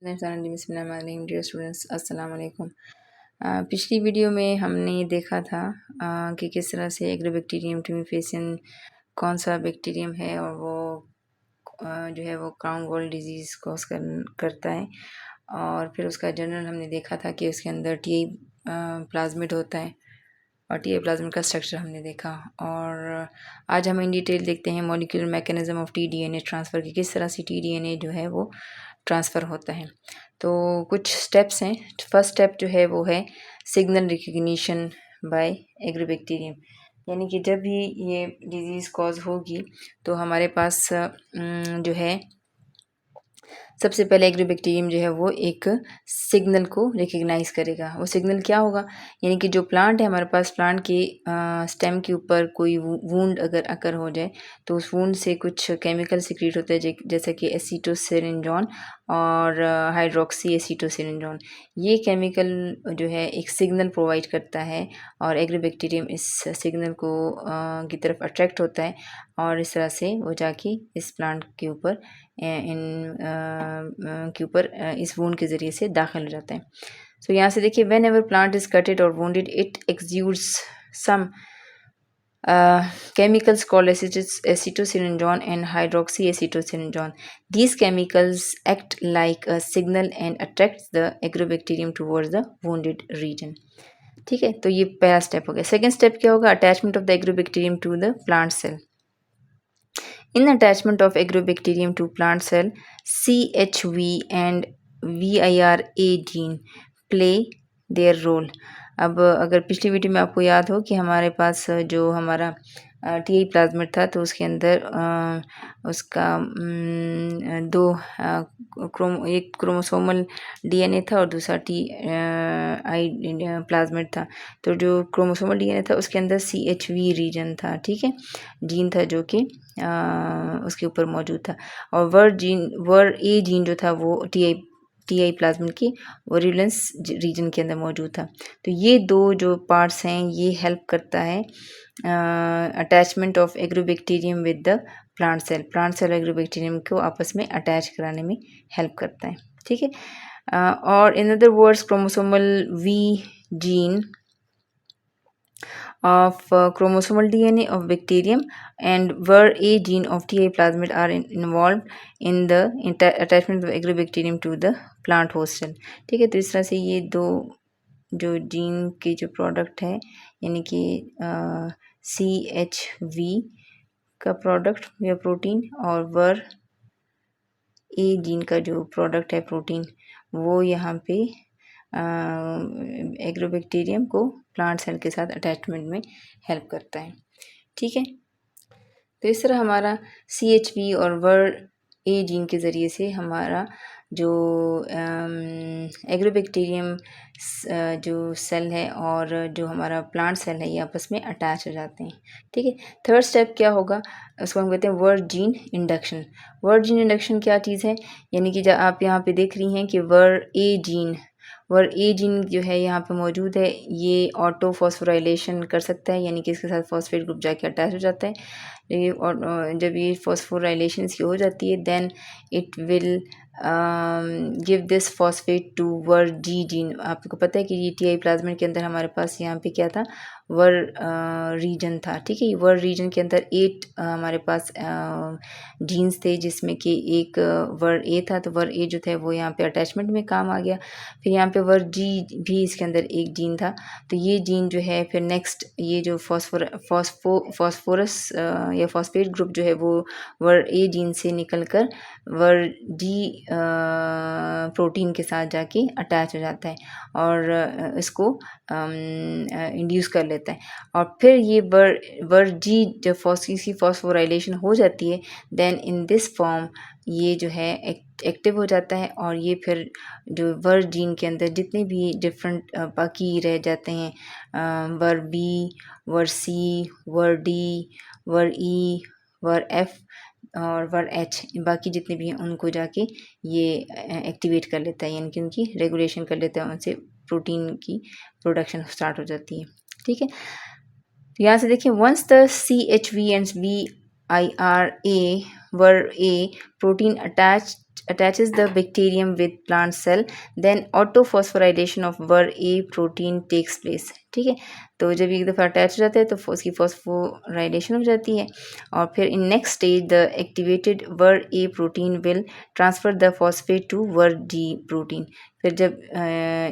Dear students, अस्सलाम वालेकुम। पिछली वीडियो में हमने देखा था कि किस तरह से एग्रोबैक्टीरियम ट्यूमिफेसियन कौन सा बैक्टीरियम है और वो जो है वो क्राउन गॉल डिजीज़ कॉज करता है। और फिर उसका जनरल हमने देखा था कि उसके अंदर टी प्लाज्मिड होता है और टी प्लाज्मिड का स्ट्रक्चर हमने देखा। और आज हम इन डिटेल देखते हैं molecular mechanism of T-DNA transfer की, किस तरह से टी-डीएनए जो है वो ट्रांसफ़र होता है। तो कुछ स्टेप्स हैं। फर्स्ट स्टेप जो है वो है सिग्नल रिकग्निशन बाय एग्रोबैक्टीरियम, यानी कि जब भी ये डिज़ीज़ कॉज होगी तो हमारे पास जो है सबसे पहले एग्रोबैक्टीरियम जो है वो एक सिग्नल को रिकग्नाइज़ करेगा। वो सिग्नल क्या होगा, यानी कि जो प्लांट है हमारे पास, प्लांट के स्टेम के ऊपर कोई वूंड अगर अकर हो जाए तो उस वूंड से कुछ केमिकल सिक्रीट होते हैं, जैसे कि एसीटोसिरिंजोन और हाइड्रोक्सी एसीटोसिरिंजोन। ये केमिकल जो है एक सिग्नल प्रोवाइड करता है और एग्रोबैक्टीरियम इस सिग्नल को की तरफ अट्रैक्ट होता है और इस तरह से वो जाके इस प्लांट के ऊपर इस वूंड के ज़रिए से दाखिल हो जाता है। सो यहाँ से देखिए, whenever plant is cutted और wounded it exudes some chemicals called acetosirinone and hydroxyacetosirinone. These chemicals act like a signal and attracts the agrobacterium towards the wounded region. ठीक है, तो ये पहला स्टेप हो गया। सेकेंड स्टेप क्या होगा, attachment of the agrobacterium to the plant cell. In attachment of agrobacterium to plant cell, CHV and VIRA gene play their role. अब अगर पिछली वीडियो में आपको याद हो कि हमारे पास जो हमारा टी प्लाज्मिड था तो उसके अंदर उसका एक क्रोमोसोमल डीएनए था और दूसरा प्लाज्मिड था। तो जो क्रोमोसोमल डीएनए था उसके अंदर CHV रीजन था, ठीक है, जीन था जो कि उसके ऊपर मौजूद था। और वर ए जीन जो था वो टी प्लाज्मिड की वरुलेंस रीजन के अंदर मौजूद था। तो ये दो जो पार्ट्स हैं ये हेल्प करता है attachment of agrobacterium with the plant cell agrobacterium को आपस में अटैच कराने में हेल्प करता है, ठीक है। और in other words, chromosomal V gene of chromosomal DNA of bacterium and VER-A gene of Ti plasmid are involved in the attachment of agrobacterium to the plant host cell, ठीक है। तो इस तरह से ये दो जो जीन के जो प्रोडक्ट है, यानी कि CHV का प्रोडक्ट या प्रोटीन और VER-A जीन का जो प्रोडक्ट है प्रोटीन, वो यहाँ पे एग्रोबैक्टीरियम को प्लांट सेल के साथ अटैचमेंट में हेल्प करता है, ठीक है। तो इस तरह हमारा CHV और VER-A जीन के ज़रिए से हमारा जो एग्रोबैक्टीरियम जो सेल है और जो हमारा प्लांट सेल है ये आपस में अटैच हो जाते हैं, ठीक है। थर्ड स्टेप क्या होगा, उसको हम कहते हैं word gene induction. Word gene induction क्या चीज़ है, यानी कि जब आप यहाँ पे देख रही हैं कि VER-A जीन जो है यहाँ पे मौजूद है, ये ऑटो फॉस्फोराइलेशन कर सकता है, यानी कि इसके साथ फॉस्फेट ग्रुप जाके अटैच हो जाता है। और जब ये फॉस्फोराइलेशन की हो जाती है then it will give this phosphate to VER-G gene. आपको पता है कि ये टी प्लाज्मिड के अंदर हमारे पास यहाँ पे क्या था, वर रीजन था, ठीक है। वर रीजन के अंदर 8 हमारे पास जीन्स थे, जिसमें कि एक VER-A था। तो VER-A जो था वो यहाँ पे अटैचमेंट में काम आ गया। फिर यहाँ पे VER-G भी इसके अंदर एक जीन था। तो ये जीन जो है फिर नेक्स्ट ये जो फॉस्फोरस या फॉस्फेट ग्रुप जो है वो VER-A जीन से निकलकर VER-G प्रोटीन के साथ जाके अटैच हो जाता है और इसको इंड्यूस कर लेता है। और फिर ये VER-G जब फॉस्फोराइलेशन हो जाती है देन इन दिस फॉर्म ये जो है एक्टिव हो जाता है और ये फिर जो वर जीन के अंदर जितने भी डिफरेंट बाकी रह जाते हैं, VER-B, VER-C, VER-D, VER-E, VER-F और VER-H, बाकी जितने भी हैं उनको जाके ये एक्टिवेट कर लेता है, यानी कि उनकी रेगुलेशन कर लेता है, उनसे प्रोटीन की प्रोडक्शन स्टार्ट हो जाती है, ठीक है। तो यहाँ से देखिए, once the CHV and VIRA VER-A protein attached attaches the bacterium with plant cell, then autophosphorylation of Ver-A protein takes place। ठीक है, तो जब एक दफ़ा अटैच हो जाता है तो उसकी फॉस्फोराइलेशन हो जाती है, और फिर in next stage the activated Ver-A protein will transfer the phosphate to Ver-D protein. फिर जब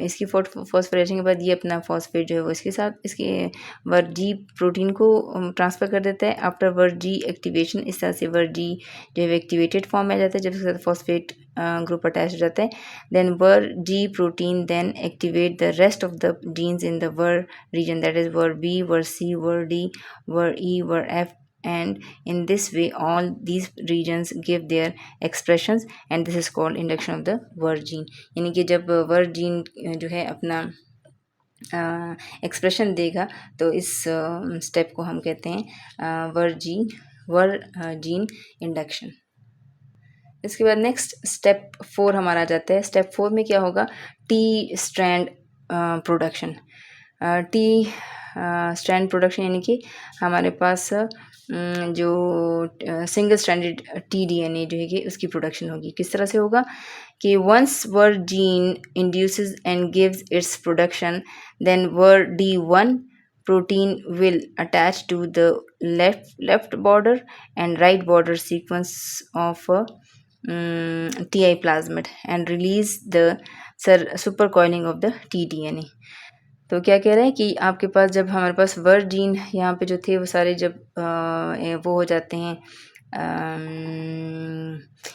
इसकी फॉस्फोराइलेशन के बाद ये अपना फॉस्फेट जो है वो इसके साथ इसके Ver-D प्रोटीन को ट्रांसफ़र कर देता है। आफ्टर Ver-D एक्टिवेशन, इस तरह से Ver-D जो है एक्टिवेटेड फॉर्म में आ जाता है जब इसके साथ फॉस्फेट ग्रुप अटैच हो जाता है। Then Ver-D protein then activate the rest of the genes in the Ver region, that is Ver-B, Ver-C, Ver-D, Ver-E, Ver-F, and in this way all these regions give their expressions and this is called induction of the Ver gene। यानी कि जब Ver gene जो है अपना expression देगा तो इस step को हम कहते हैं Ver जीन इंडक्शन। इसके बाद नेक्स्ट स्टेप 4 हमारा आ जाता है। स्टेप 4 में क्या होगा, T strand production. T strand production यानी कि हमारे पास जो सिंगल स्ट्रैंडेड टीडीएनए जो है कि उसकी प्रोडक्शन होगी। किस तरह से होगा कि once vir gene induces and gives its production, then vir D1 protein will attach to the left border and right border sequence of TI plasmid and release the supercoiling of the tDNA। तो क्या कह रहे हैं कि आपके पास जब हमारे पास Ver gene यहाँ पे जो थे वो सारे जब वो हो जाते हैं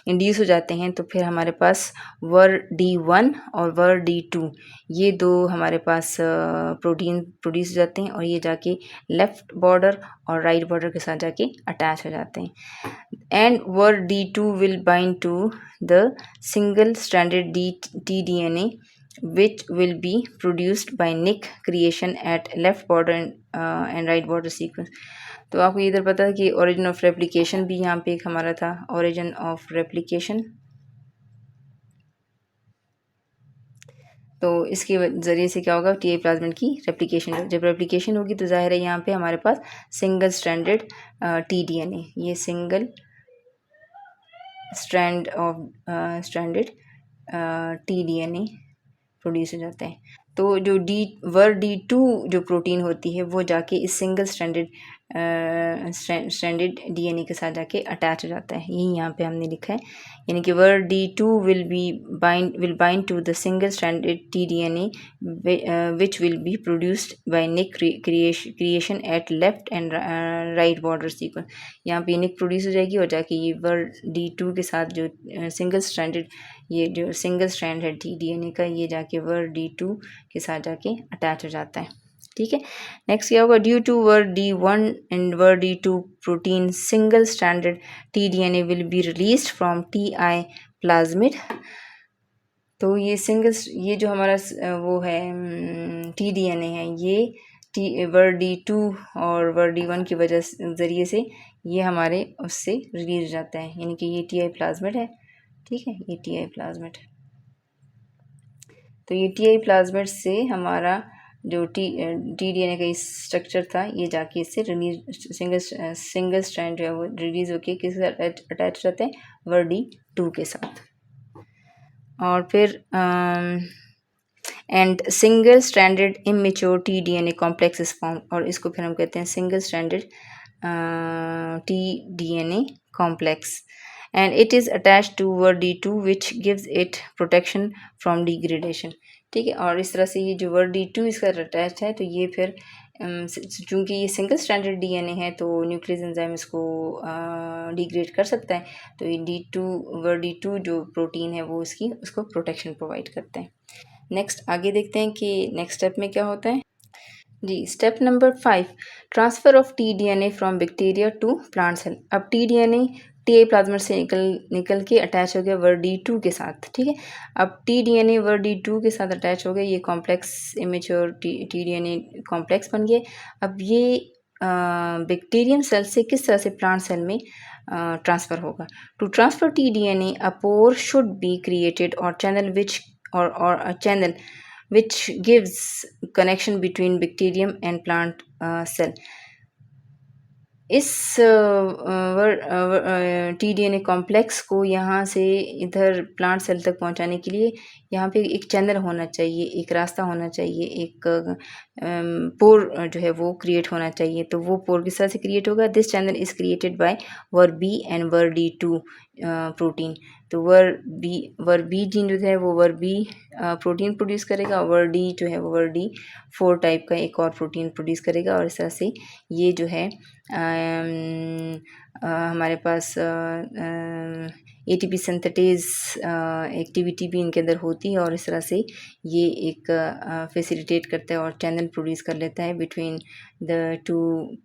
इंड्यूस हो जाते हैं, तो फिर हमारे पास Ver-D1 और Ver-D2 ये दो हमारे पास प्रोटीन प्रोड्यूस हो जाते हैं और ये जाके लेफ़्ट बॉर्डर और राइट बॉर्डर के साथ जाके अटैच हो जाते हैं। And Ver-D2 will bind to the single stranded tDNA which will be produced by Nick creation at left border and right border sequence। तो आपको इधर पता है कि ओरिजिन ऑफ रेप्लिकेशन भी यहाँ पे एक हमारा था, ओरिजिन ऑफ रेप्लिकेशन। तो इसके ज़रिए से क्या होगा, टीआई प्लाज्मिड की रेप्लिकेशन। जब रेप्लिकेशन होगी तो जाहिर है यहाँ पे हमारे पास सिंगल स्ट्रैंडेड टीडीएनए, ये single strand of stranded T-DNA produce हो जाता है। तो जो Ver-D2 जो प्रोटीन होती है वो जाके इस सिंगल स्ट्रैंडेड डीएनए के साथ जाके अटैच हो जाता है। यही यहाँ पे हमने लिखा है, यानी कि Ver-D2 will bind to the single stranded tDNA which will be produced by Nick creation at left and right border sequence। यहाँ पे निक प्रोड्यूस हो जाएगी और जाके ये Ver-D2 के साथ जो सिंगल स्ट्रैंडेड ये जो सिंगल स्ट्रैंड है tDNA का, ये जाके Ver-D2 के साथ जाके अटैच हो जाता है। ठीक है, नेक्स्ट क्या होगा, due to Ver-D1 and Ver-D2 protein single stranded tDNA will be released from TI plasmid. तो ये जो हमारा वो है tDNA है, ये Ver-D2 और Ver-D1 की वजह ज़रिए से ये हमारे उससे रिलीज हो जाता है, यानी कि ये TI प्लाज्मिड है। ठीक है, ये TI प्लाज्मिड। तो ये TI प्लाज्मिड से हमारा जो tDNA का स्ट्रक्चर था ये जाके इससे रिलीज सिंगल स्ट्रैंड जो है वो रिलीज होके किसके साथ अटैच रहते हैं, Ver-D2 के साथ। और फिर and single stranded immature tDNA complex is form, और इसको फिर हम कहते हैं single stranded tDNA complex and it is attached to Ver-D2 which gives it protection from degradation। ठीक है, और इस तरह से ये जो Ver-D2 इसका अटैच है तो ये फिर चूँकि ये सिंगल स्ट्रैंडेड डीएनए है तो न्यूक्लियस एंजाइम इसको डिग्रेड कर सकता है, तो ये Ver-D2 जो प्रोटीन है वो उसको प्रोटेक्शन प्रोवाइड करते हैं। नेक्स्ट आगे देखते हैं कि नेक्स्ट स्टेप में क्या होता है। जी, step number 5, transfer of tDNA from bacteria to plant cell. अब tDNA टीआई प्लाज्मिड से निकल के अटैच हो गया Ver-D2 के साथ। ठीक है, अब tDNA Ver-D2 के साथ अटैच हो गया, ये कॉम्प्लेक्स इमेच्योर tDNA कॉम्प्लेक्स बन गए। अब ये बैक्टीरियम सेल से किस तरह से प्लांट सेल में ट्रांसफ़र होगा। To transfer tDNA a pore should be created और channel which gives connection between bacterium and plant cell। इस टीडीएनए कॉम्प्लेक्स को यहाँ से इधर प्लांट सेल तक पहुँचाने के लिए यहाँ पे एक चैनल होना चाहिए, एक रास्ता होना चाहिए, एक पोर जो है वो क्रिएट होना चाहिए। तो वो पोर किस तरह से क्रिएट होगा? This channel is created by VRB and VRD2 protein. तो VRB जीन जो है वो VRB प्रोटीन प्रोड्यूस करेगा, और VRD जो है वो VRD4 टाइप का एक और प्रोटीन प्रोड्यूस करेगा, और इस तरह से ये जो है हमारे पास ATP सिंथेटेज एक्टिविटी भी इनके अंदर होती है, और इस तरह से ये एक फैसिलिटेट करता है और चैनल प्रोड्यूस कर लेता है बिटवीन द टू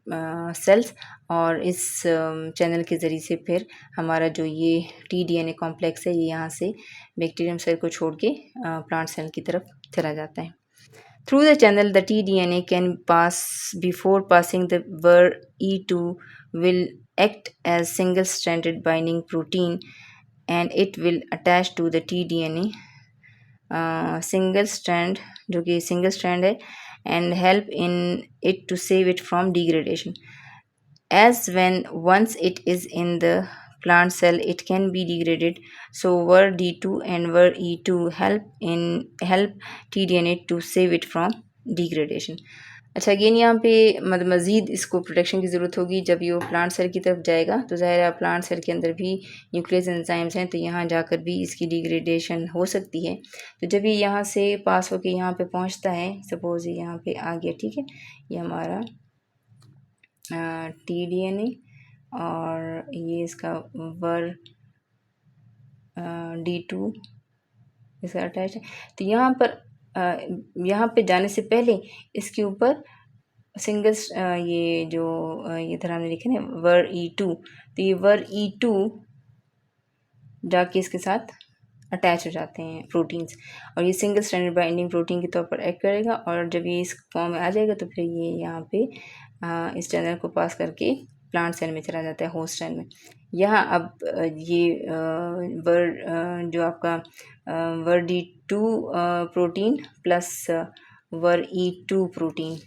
सेल्स। और इस चैनल के ज़रिए से फिर हमारा जो ये TDNA कॉम्प्लेक्स है, ये यहाँ से बैक्टीरियम सेल को छोड़ के प्लांट सेल की तरफ चला जाता है। Through the channel, the tDNA can pass. Before passing, the VRE2 will act as single-stranded binding protein, and it will attach to the tDNA single strand, जो कि single strand है, and help in it to save it from degradation. As when once it is in the plant cell, it can be degraded. So VRD2 and VRE2 help tDNA to save it from degradation. अच्छा, again यहाँ पे मज़ीद इसको protection की ज़रूरत होगी। जब ये प्लांट सेल की तरफ जाएगा तो ज़ाहिर है प्लांट सेल के अंदर भी न्यूक्लियस एंजाइम्स हैं, तो यहाँ जाकर भी इसकी डिग्रेडेशन हो सकती है। तो जब ये यहाँ से पास होकर यहाँ पे पहुँचता है, सपोज़ ये यहाँ पे आ गया, ठीक है, ये हमारा TDNA और ये इसका VRD2 इसका अटैच है। तो यहाँ पे जाने से पहले इसके ऊपर सिंगल ये जो इधर हमने लिखे ना VRE2, तो ये VRE2 जाके इसके साथ अटैच हो जाते हैं प्रोटीन्स, और ये सिंगल स्ट्रैंडेड बाइंडिंग प्रोटीन के तौर पर एक्ट करेगा। और जब ये इस फॉर्म में आ जाएगा तो फिर ये यहाँ पे इस चैनल को पास करके प्लांट सेल में चला जाता है, होस्ट सेल में। यहाँ अब ये जो आपका VRD2 protein plus VRE2 protein,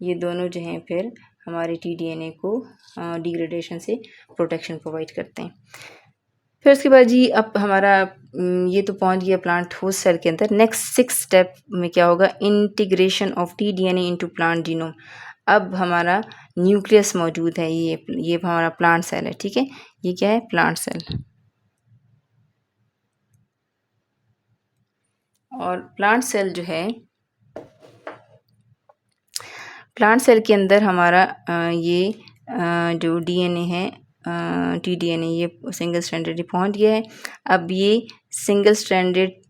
ये दोनों जो हैं फिर हमारे TDNA को डिग्रेडेशन से प्रोटेक्शन प्रोवाइड करते हैं। फिर उसके बाद जी अब हमारा ये तो पहुंच गया प्लांट होस्ट सेल के अंदर। नेक्स्ट 6 स्टेप में क्या होगा? Integration of TDNA into plant genome. अब हमारा न्यूक्लियस मौजूद है, ये हमारा प्लांट सेल है, ठीक है, ये क्या है? Plant cell. और प्लांट सेल जो है, प्लांट सेल के अंदर हमारा ये जो DNA है TDNA, ये सिंगल स्ट्रैंडेड पहुंच गया है। अब ये सिंगल स्ट्रैंडेड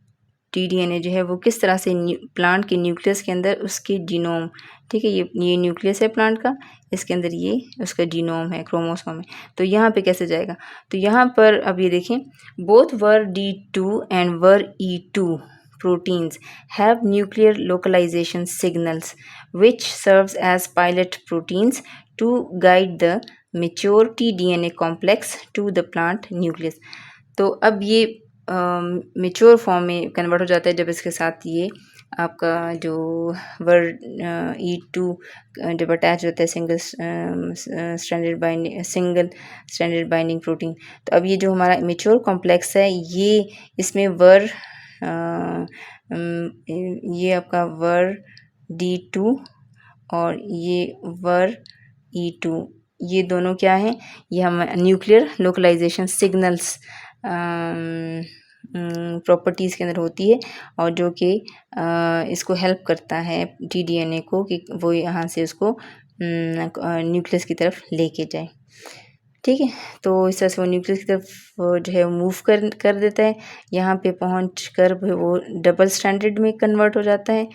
TDNA जो है वो किस तरह से प्लांट के न्यूक्लियस के अंदर उसके जीनोम, ठीक है, ये न्यूक्लियस है प्लांट का, इसके अंदर ये उसका जीनोम है, क्रोमोसोम है, तो यहाँ पे कैसे जाएगा? तो यहाँ पर अब ये देखें, both VRD2 and VRE2 proteins have nuclear localization signals which serves as pilot proteins to guide the mature tDNA complex to the plant nucleus. तो अब ये मेच्योर फॉर्म में कन्वर्ट हो जाता है जब इसके साथ ये आपका जो VRE2 जब अटैच होता है सिंगल स्ट्रैंडेड बाइंडिंग प्रोटीन। तो अब ये जो हमारा मेच्योर कॉम्प्लेक्स है, ये इसमें ये आपका VRD2 और ये VRE2, ये दोनों क्या हैं? ये हम न्यूक्लियर लोकलाइजेशन सिग्नल्स प्रॉपर्टीज़ के अंदर होती है, और जो कि इसको हेल्प करता है TDNA को कि वो यहाँ से उसको न्यूक्लियस की तरफ लेके जाए, ठीक है। तो इस तरह से वो न्यूक्लियस की तरफ जो है मूव कर देता है। यहाँ पे पहुँच कर वो डबल स्ट्रैंडेड में कन्वर्ट हो जाता है,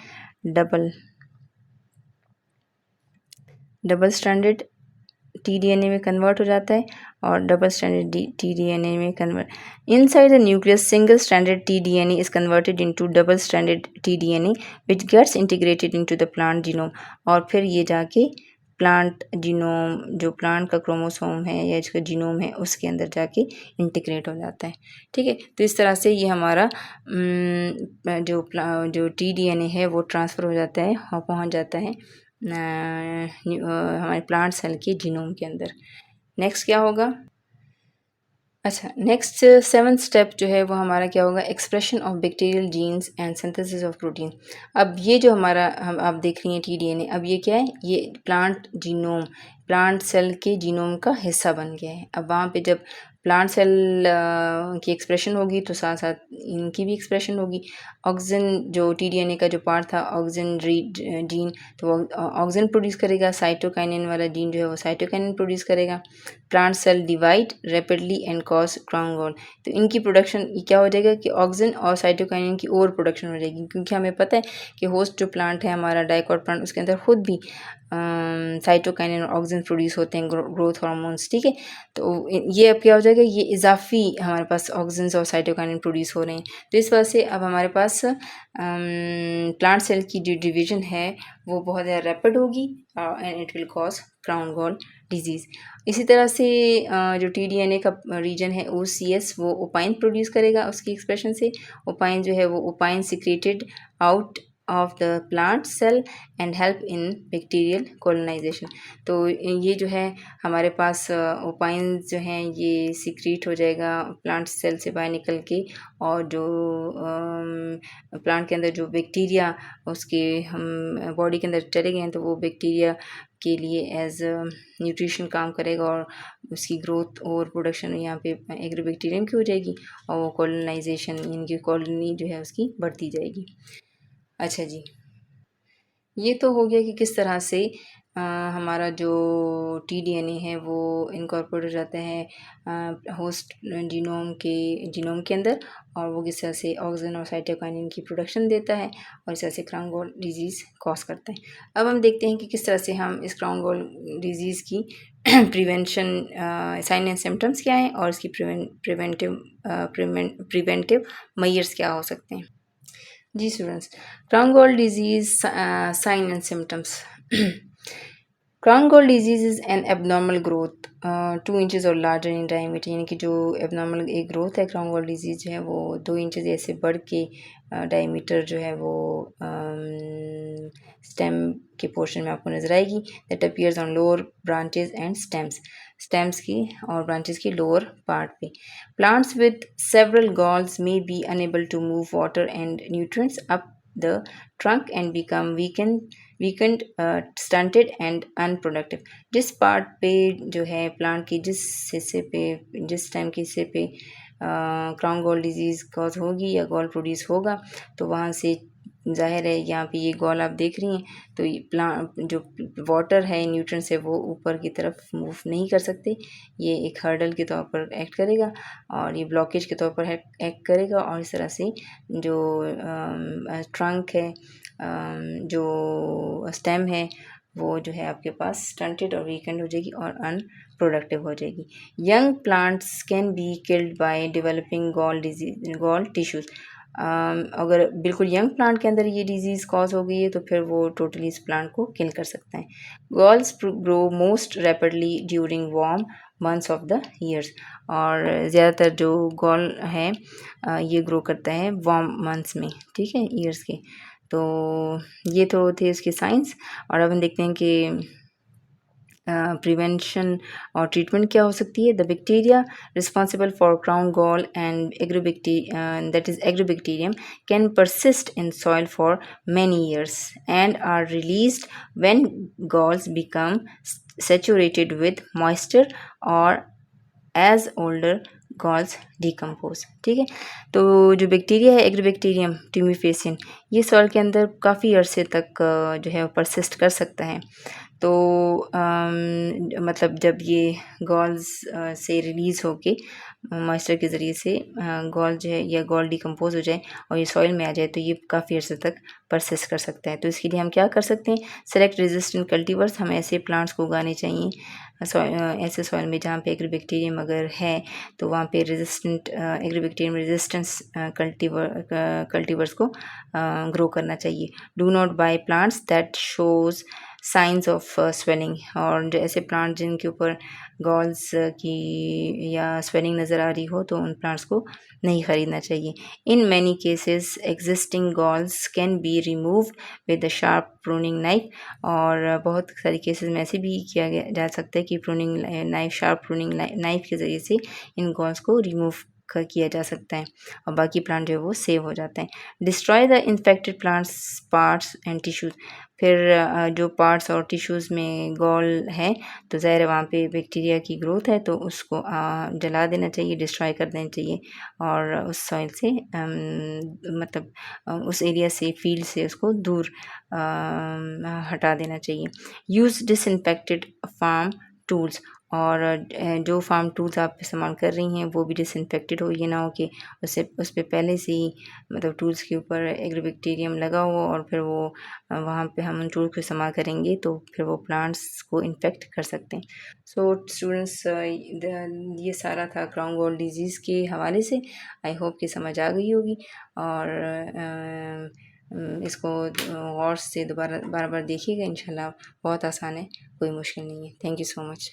डबल स्ट्रैंडेड TDNA में कन्वर्ट हो जाता है, और डबल स्ट्रैंडेड TDNA में convert. Inside the nucleus single stranded TDNA is converted into double stranded TDNA which gets integrated into the plant genome, और फिर ये जाके प्लांट जीनोम, जो प्लांट का क्रोमोसोम है या इसका जीनोम है, उसके अंदर जाके इंटीग्रेट हो जाता है, ठीक है। तो इस तरह से ये हमारा जो TDNA है वो ट्रांसफ़र हो जाता है और पहुंच जाता है हमारे प्लांट सेल के जीनोम के अंदर। नेक्स्ट क्या होगा? अच्छा, नेक्स्ट 7th स्टेप जो है वो हमारा क्या होगा? Expression of bacterial genes and synthesis of protein. अब ये जो हमारा हम आप देख रही हैं टीडीएनए, अब ये क्या है? ये प्लांट जीनोम, प्लांट सेल के जीनोम का हिस्सा बन गया है। अब वहाँ पे जब प्लांट सेल की एक्सप्रेशन होगी तो साथ साथ इनकी भी एक्सप्रेशन होगी। ऑक्सिन जो टीडीएनए का जो पार्ट था ऑक्सिनरी जीन, तो वो ऑक्सिन प्रोड्यूस करेगा। साइटोकाइनिन वाला जीन जो है वो साइटोकाइनिन प्रोड्यूस करेगा। Plant cell divide rapidly and cause crown gall. तो इनकी प्रोडक्शन ये क्या हो जाएगा कि ऑक्सिन और साइटोकाइनिन की ओवर प्रोडक्शन हो जाएगी, क्योंकि हमें पता है कि होस्ट जो प्लांट है हमारा डाइकॉट प्लांट, उसके अंदर खुद भी साइटोकाइनिन और ऑक्सिन प्रोड्यूस होते हैं, ग्रोथ हार्मोन्स, ठीक है। तो ये अब क्या हो जाएगा? ये इजाफी हमारे पास ऑक्सिन और साइटोकाइनिन प्रोड्यूस हो रहे हैं। तो इस वजह से अब हमारे पास प्लांट सेल की जो डिवीजन है वो बहुत ज़्यादा रैपिड होगी and it will cause crown gall disease. इसी तरह से जो टीडीएनए का रीजन है ओसीएस, वो ओपाइन प्रोड्यूस करेगा उसकी एक्सप्रेशन से। ओपाइन जो है वो opine secreted out of the plant cell and help in bacterial colonisation. तो ये जो है हमारे पास ओपाइन जो हैं ये सिक्रीट हो जाएगा प्लांट सेल से बाहर निकल के, और जो प्लांट के अंदर जो बैक्टीरिया उसके हम बॉडी के अंदर चले गए हैं, तो वो बैक्टीरिया के लिए एज न्यूट्रिशन काम करेगा और उसकी ग्रोथ और प्रोडक्शन यहाँ पे एग्रोबैक्टीरियम की हो जाएगी, और वो कॉलोनाइजेशन इनकी कॉलोनी जो है उसकी बढ़ती जाएगी। अच्छा जी, ये तो हो गया कि किस तरह से हमारा जो टीडीएनए है वो इनकॉर्पोरेट हो जाता है होस्ट जीनोम के अंदर, और वो किस तरह से ऑक्सिन और साइटोकाइनिन की प्रोडक्शन देता है और इस तरह से क्राउन गॉल डिजीज़ कॉज करता है। अब हम देखते हैं कि किस तरह से हम इस क्राउन गॉल डिजीज़ की प्रिवेंशन, साइन एंड सिम्टम्स क्या हैं और इसकी प्रिवेंटिव मेजर्स क्या हो सकते हैं। जी students, crown gall disease sign and symptoms. Crown gall disease is an abnormal growth 2 inches or larger in diameter, यानी कि जो abnormal एक growth है crown gall disease जो है वो 2 इंचेस ऐसे बढ़ के डायमीटर जो है वो स्टेम के पोर्शन में आपको नजर आएगी। That appears on lower branches and stems की और ब्रांचेस की लोअर पार्ट पे। Plants with several galls may be unable to move water and nutrients up the trunk and become weakened, stunted and unproductive। जिस part पे जो है plant की जिस हिस्से पे जिस टाइम के हिस्से पे क्राउन गॉल डिजीज़ कॉज होगी या गॉल प्रोड्यूस होगा, तो वहाँ से ज़ाहिर है यहाँ पे ये गॉल आप देख रही हैं, तो ये प्लांट जो वाटर है न्यूट्रिएंट्स है वो ऊपर की तरफ मूव नहीं कर सकते। ये एक हर्डल के तौर पर एक्ट करेगा और ये ब्लॉकेज के तौर पर एक्ट करेगा, और इस तरह से जो ट्रंक है, जो स्टेम है, वो जो है आपके पास स्टंटेड और वीकेंड हो जाएगी और अनप्रोडक्टिव हो जाएगी। Young plants can be killed by developing gall tissues. अगर बिल्कुल यंग प्लांट के अंदर ये डिजीज़ कॉज हो गई है तो फिर वो टोटली इस प्लांट को किल कर सकता है। Galls grow most rapidly during warm months of the years, और ज़्यादातर जो गॉल है ये ग्रो करता है वार्म मंथ्स में, ठीक है, ईयर्स के। तो ये तो थे इसके साइंस, और अब हम देखते हैं कि प्रिवेंशन और ट्रीटमेंट क्या हो सकती है। The bacteria responsible for crown gall and agrobacterium can persist in soil for many years and are released when galls become saturated with moisture और एज ओल्डर गॉल्स डिकम्पोज, ठीक है। तो जो बैक्टीरिया है एग्रोबैक्टीरियम ट्यूमिफेसियन, ये सॉइल के अंदर काफ़ी अरसे तक जो है परसिस्ट कर सकता है। तो मतलब जब ये गॉल्स से रिलीज़ होके मॉइस्चर के ज़रिए से गॉल जो है या गॉल डिकम्पोज हो जाए और ये सॉइल में आ जाए, तो ये काफ़ी अर्से तक परसिस्ट कर सकता है। तो इसके लिए हम क्या कर सकते हैं, सेलेक्ट रेजिस्टेंट कल्टीवर्स, हमें ऐसे प्लांट्स को उगाने चाहिए ऐसे सॉइल में जहाँ पे एग्रोबैक्टीरियम अगर है तो वहाँ पे एग्रोबैक्टीरियम रेजिस्टेंस कल्टीवर्स को ग्रो करना चाहिए। Do not by plants that shows science of swelling. और जैसे प्लांट जिनके ऊपर गॉल्स की या स्वेलिंग नज़र आ रही हो तो उन प्लांट्स को नहीं ख़रीदना चाहिए। In many cases existing galls can be remove with the sharp pruning knife. और बहुत सारे केसेस में ऐसे भी किया गया जा सकता है कि pruning knife, sharp pruning knife के ज़रिए से इन गॉल्स को रिमूव किया जा सकता है और बाकी प्लांट जो है वो सेव हो जाते हैं। Destroy the infected plants parts and tissues. फिर जो पार्ट्स और टिश्यूज़ में गॉल है तो ज़ाहिर है वहाँ पे बैक्टीरिया की ग्रोथ है, तो उसको जला देना चाहिए, डिस्ट्रॉय कर देना चाहिए और उस सॉइल से मतलब उस एरिया से, फील्ड से उसको दूर हटा देना चाहिए। Use disinfected farm tools. और जो फार्म टूल्स आप इस्तेमाल कर रही हैं वो भी डिसइंफेक्टेड हो, ये ना हो कि उस पे पहले से ही मतलब टूल्स के ऊपर एग्रोबैक्टीरियम लगा हो और फिर वो वहाँ पे हम उन टूल को इस्तेमाल करेंगे तो फिर वो प्लांट्स को इन्फेक्ट कर सकते हैं। सो स्टूडेंट्स, ये सारा था क्राउन गॉल डिजीज़ के हवाले से। आई होप कि समझ आ गई होगी और इसको गौर से दोबारा बार बार देखिएगा इंशाल्लाह। बहुत आसान है, कोई मुश्किल नहीं है। Thank you so much.